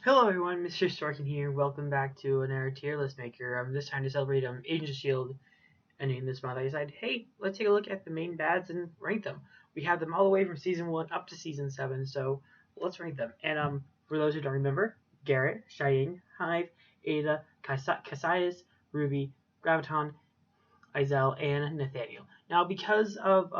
Hello everyone, Mr. Storkin here. Welcome back to another tier list maker. This time to celebrate Agents of S.H.I.E.L.D. ending this month. I decided, hey, let's take a look at the main bads and rank them. We have them all the way from season 1 up to season 7, so let's rank them. And for those who don't remember, Garrett, Cheyenne, Hive, Aydah, Cassius, Ruby, Graviton, Izel, and Nathaniel. Now, because of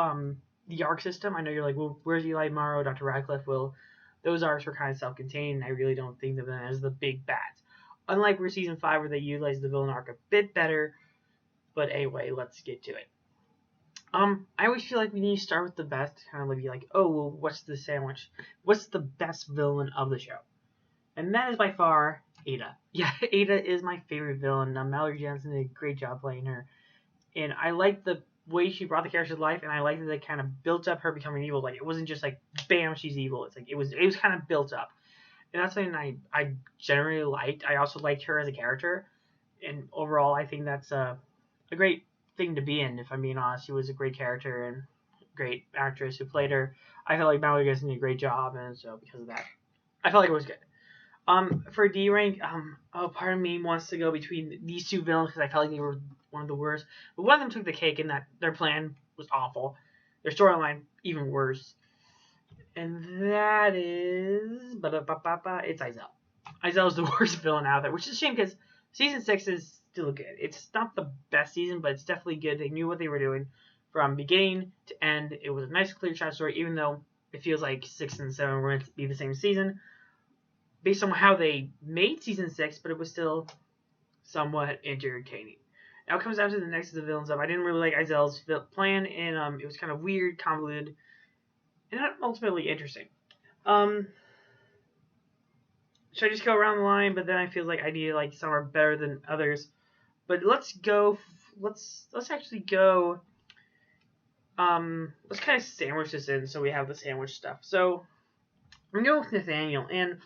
the arc system, I know you're like, well, where's Eli Morrow, Dr. Radcliffe? Well, those arcs were kind of self-contained, and I really don't think of them as the big bads. Unlike where season 5, where they utilized the villain arc a bit better. But anyway, let's get to it. I always feel like we need to start with the best, kind of be like, oh, well, what's the sandwich? What's the best villain of the show? And that is by far Aydah. Yeah, Aydah is my favorite villain. Mallory Johnson did a great job playing her, and I like the way she brought the character to life, and I like that they kind of built up her becoming evil. Like it wasn't just like bam, she's evil. It's like it was kind of built up, and that's something I generally liked. I also liked her as a character, and overall, I think that's a great thing to be in. If I'm being honest, she was a great character and great actress who played her. I felt like Mallory Johnson did a great job, and so because of that, I felt like it was good. For D rank, part of me wants to go between these two villains because I felt like they were one of the worst. But one of them took the cake in that their plan was awful. Their storyline even worse, and that is it's Izel. Izel is the worst villain out there, which is a shame because season 6 is still good. It's not the best season, but it's definitely good. They knew what they were doing from beginning to end. It was a nice, clear shot story, even though it feels like 6 and 7 were meant to be the same season based on how they made season 6, but it was still somewhat entertaining. Now it comes down to the next of the villains up. I didn't really like Izel's plan, and it was kind of weird, convoluted, and not ultimately interesting. Um, should I just go around the line? But then I feel like I need like some are better than others. But let's go. Let's actually go. Let's kind of sandwich this in so we have the sandwich stuff. So I'm going with Nathaniel, and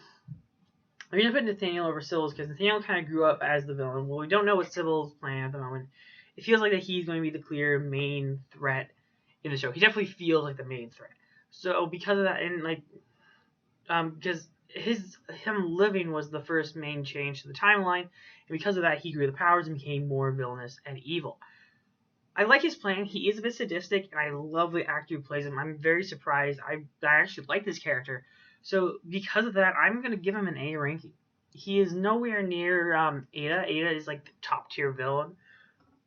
I'm going to put Nathaniel over Sybil's because Nathaniel kind of grew up as the villain. Well, we don't know what Sybil's plan at the moment. It feels like that he's going to be the clear main threat in the show. He definitely feels like the main threat. So because of that, and like, because him living was the first main change to the timeline, and because of that, he grew the powers and became more villainous and evil. I like his plan. He is a bit sadistic, and I love the actor who plays him. I'm very surprised. I actually like this character. So because of that, I'm going to give him an A ranking. He is nowhere near Aydah. Aydah is like the top tier villain.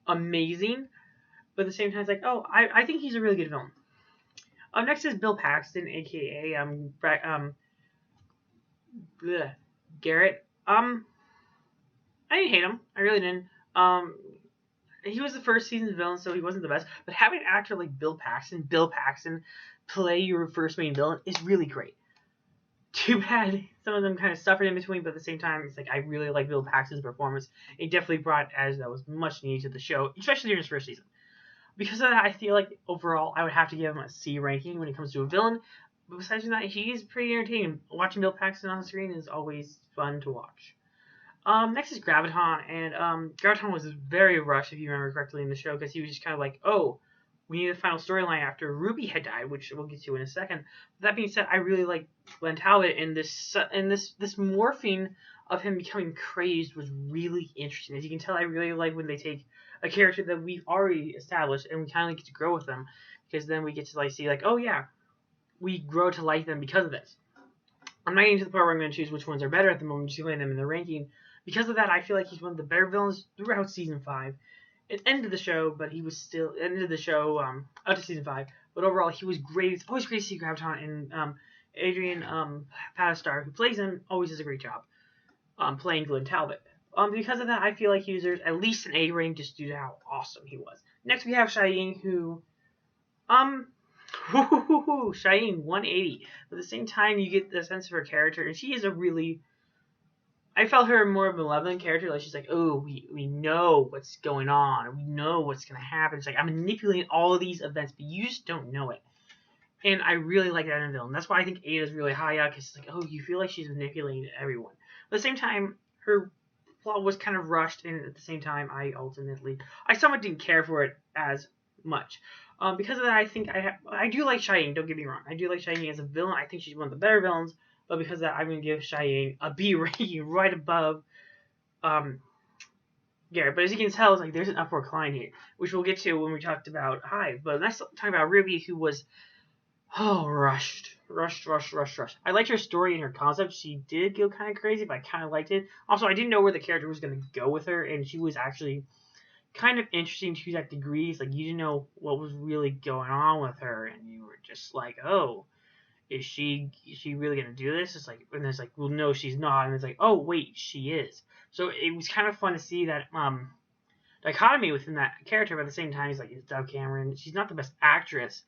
Amazing. But at the same time, it's like, oh, I think he's a really good villain. Next is Bill Paxton, a.k.a. Garrett. I didn't hate him. I really didn't. He was the first season's villain, so he wasn't the best. But having an actor like Bill Paxton play your first main villain is really great. Too bad some of them kind of suffered in between, but at the same time, it's like I really like Bill Paxton's performance. It definitely brought as that was much needed to the show, especially during his first season. Because of that, I feel like overall I would have to give him a C ranking when it comes to a villain. But besides that, he's pretty entertaining. Watching Bill Paxton on the screen is always fun to watch. Next is Graviton, and Graviton was very rushed, if you remember correctly, in the show, because he was just kind of like, oh, we need a final storyline after Ruby had died, which we'll get to in a second. That being said, I really like Glenn Talbot, and this morphing of him becoming crazed was really interesting. As you can tell, I really like when they take a character that we've already established and we kind of get to grow with them, because then we get to like see like, oh yeah, we grow to like them because of this. I'm not getting to the part where I'm going to choose which ones are better at the moment, just putting them in the ranking. Because of that, I feel like he's one of the better villains throughout season 5. It ended the show, but he was still ended the show up to season 5. But overall, he was great. It's always great to see Graviton, and Adrian Patastar, who plays him, always does a great job playing Glenn Talbot. Because of that, I feel like he deserves at least an A rating just due to how awesome he was. Next, we have Cheyenne, who Cheyenne 180. But at the same time, you get the sense of her character, and she is a really. I felt her more malevolent character. Like she's like, oh, we know what's going on. We know what's gonna happen. It's like I'm manipulating all of these events, but you just don't know it. And I really like that in a villain. That's why I think Aydah's really high up, because it's like, oh, you feel like she's manipulating everyone. But at the same time, her plot was kind of rushed, and at the same time, I somewhat didn't care for it as much. Because of that, I think I do like Cheyenne. Don't get me wrong. I do like Cheyenne as a villain. I think she's one of the better villains. but because of that, I'm going to give Cheyenne a B ranking right above Garrett. But as you can tell, it's like there's an upward climb here, which we'll get to when we talked about Hive. But let's talk about Ruby, who was rushed. I liked her story and her concept. She did go kind of crazy, but I kind of liked it. Also, I didn't know where the character was going to go with her, and she was actually kind of interesting to that degree. It's like you didn't know what was really going on with her, and you were just like, oh, is she really going to do this? It's like, and it's like, well, no, she's not. And it's like, oh, wait, she is. So it was kind of fun to see that dichotomy within that character, but at the same time, he's like, it's Dove Cameron. She's not the best actress.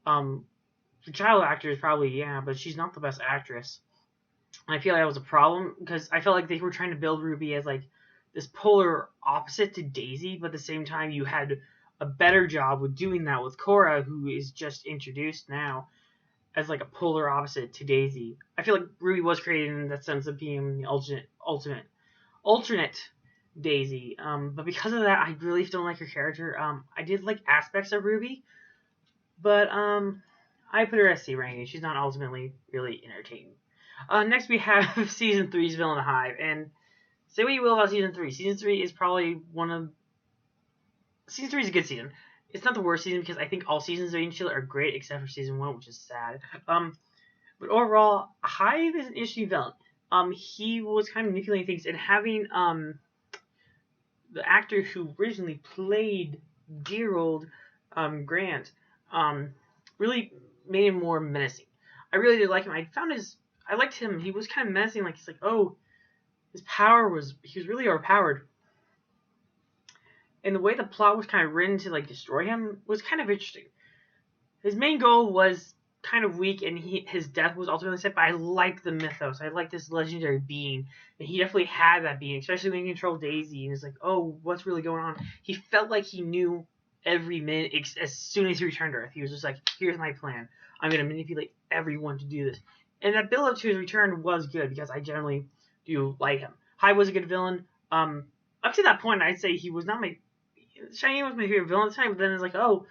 The child actor is probably, yeah, but she's not the best actress. And I feel like that was a problem, because I felt like they were trying to build Ruby as, like, this polar opposite to Daisy, but at the same time, you had a better job with doing that with Cora, who is just introduced now as, like, a polar opposite to Daisy. I feel like Ruby was created in that sense of being the alternate Daisy. But because of that, I really don't like her character. I did like aspects of Ruby, but, I put her as C ranking. She's not ultimately really entertaining. Next we have Season 3's villain Hive. And say what you will about Season 3. Season 3 is probably Season 3 is a good season. It's not the worst season, because I think all seasons of Agent of S.H.I.E.L.D. are great except for Season 1, which is sad. But overall, Hive is an interesting villain. He was kind of manipulating things, and having the actor who originally played dear old Grant really made him more menacing. I really did like him. I liked him. He was kind of menacing. Like, he's like, oh, he was really overpowered. And the way the plot was kind of written to, like, destroy him was kind of interesting. His main goal was kind of weak, and his death was ultimately set, but I liked the mythos. I liked this legendary being, and he definitely had that being, especially when he controlled Daisy, and it's like, oh, what's really going on? He felt like he knew every minute. As soon as he returned to Earth, he was just like, here's my plan. I'm going to manipulate everyone to do this. And that build up to his return was good, because I generally do like him. Hive was a good villain. Up to that point, I'd say he was not my... Cheyenne was my favorite villain at the time, but then it's like, oh,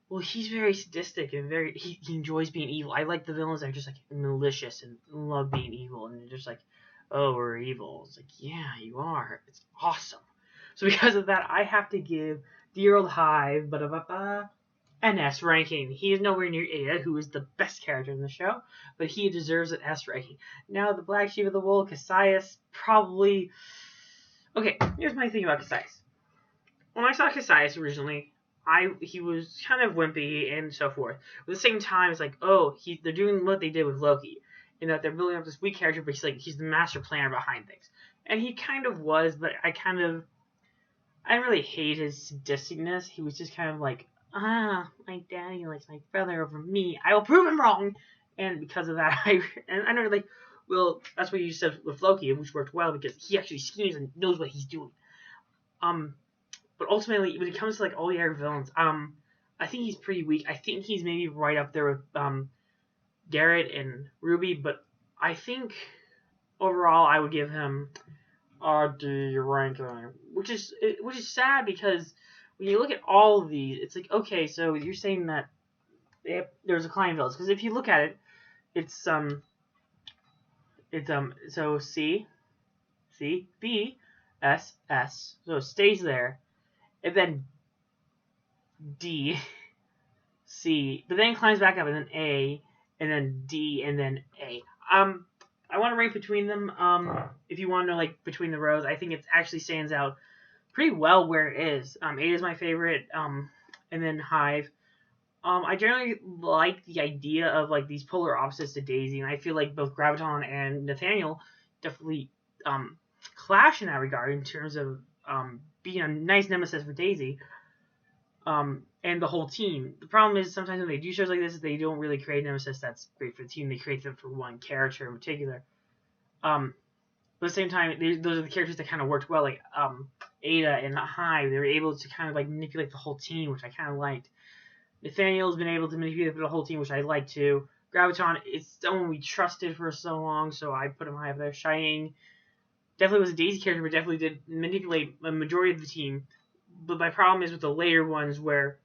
well, he's very sadistic and he enjoys being evil. I like the villains that are just, like, malicious and love being evil, and they're just like, oh, we're evil. It's like, yeah, you are. It's awesome. So because of that, I have to give dear old Hive an S ranking. He is nowhere near Aydah, who is the best character in the show, but he deserves an S ranking. Now, the black sheep of the wool, Cassius, probably... Okay, here's my thing about Cassius. When I saw Cassius originally, he was kind of wimpy and so forth. But at the same time, it's like, oh, they're doing what they did with Loki, in that they're building up this weak character, but he's the master planner behind things. And he kind of was, but I didn't really hate his sadisticness. He was just kind of like, my daddy likes my brother over me. I will prove him wrong. And because of that, I know, like, well, that's what you said with Loki, which worked well, because he actually schemes and knows what he's doing. But ultimately, when it comes to, like, all the other villains, I think he's pretty weak. I think he's maybe right up there with Garrett and Ruby, but I think overall I would give him a D ranking, which is sad, because when you look at all of these, it's like, okay, so you're saying that there's a client village, because if you look at it, it's so C, B, S, so it stays there. And then D, C, but then it climbs back up, and then A, and then D, and then A. I want to rank between them. If you want to know, like, between the rows, I think it actually stands out pretty well where it is. A is my favorite, and then Hive. I generally like the idea of, like, these polar opposites to Daisy, and I feel like both Graviton and Nathaniel definitely clash in that regard in terms of being a nice nemesis for Daisy, and the whole team. The problem is sometimes when they do shows like this, they don't really create nemesis that's great for the team. They create them for one character in particular. But at the same time, those are the characters that kind of worked well, like Aydah and Hive. They were able to kind of, like, manipulate the whole team, which I kind of liked. Nathaniel's been able to manipulate the whole team, which I like too. Graviton is someone we trusted for so long, so I put him high up there. Cheyenne definitely was a Daisy character, but definitely did manipulate a majority of the team. But my problem is with the later ones, where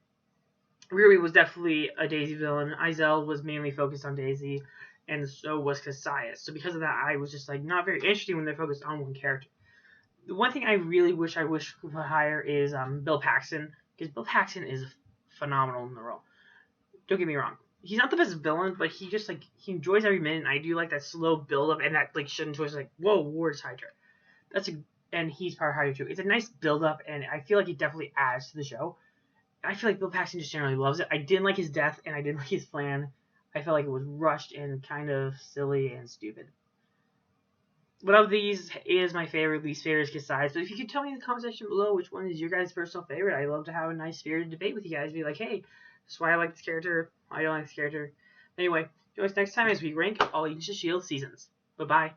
Ruby was definitely a Daisy villain. Izel was mainly focused on Daisy, and so was Cassius. So because of that, I was just like not very interested when they're focused on one character. The one thing I really wish could put higher is Bill Paxton, because Bill Paxton is phenomenal in the role. Don't get me wrong. He's not the best villain, but he just like he enjoys every minute. And I do like that slow build up and that like sudden choice, like whoa, Ward's Hydra. And he's part of Hydra too. It's a nice build up, and I feel like it definitely adds to the show. I feel like Bill Paxton just generally loves it. I didn't like his death, and I didn't like his plan. I felt like it was rushed and kind of silly and stupid. What of these is my favorite, least favorite is Cassius. But if you could tell me in the comment section below which one is your guys' personal favorite, I'd love to have a nice spirited debate with you guys. Be like, hey, this is why I like this character, why I don't like this character. Anyway, join us next time as we rank all Agents of S.H.I.E.L.D. seasons. Bye-bye.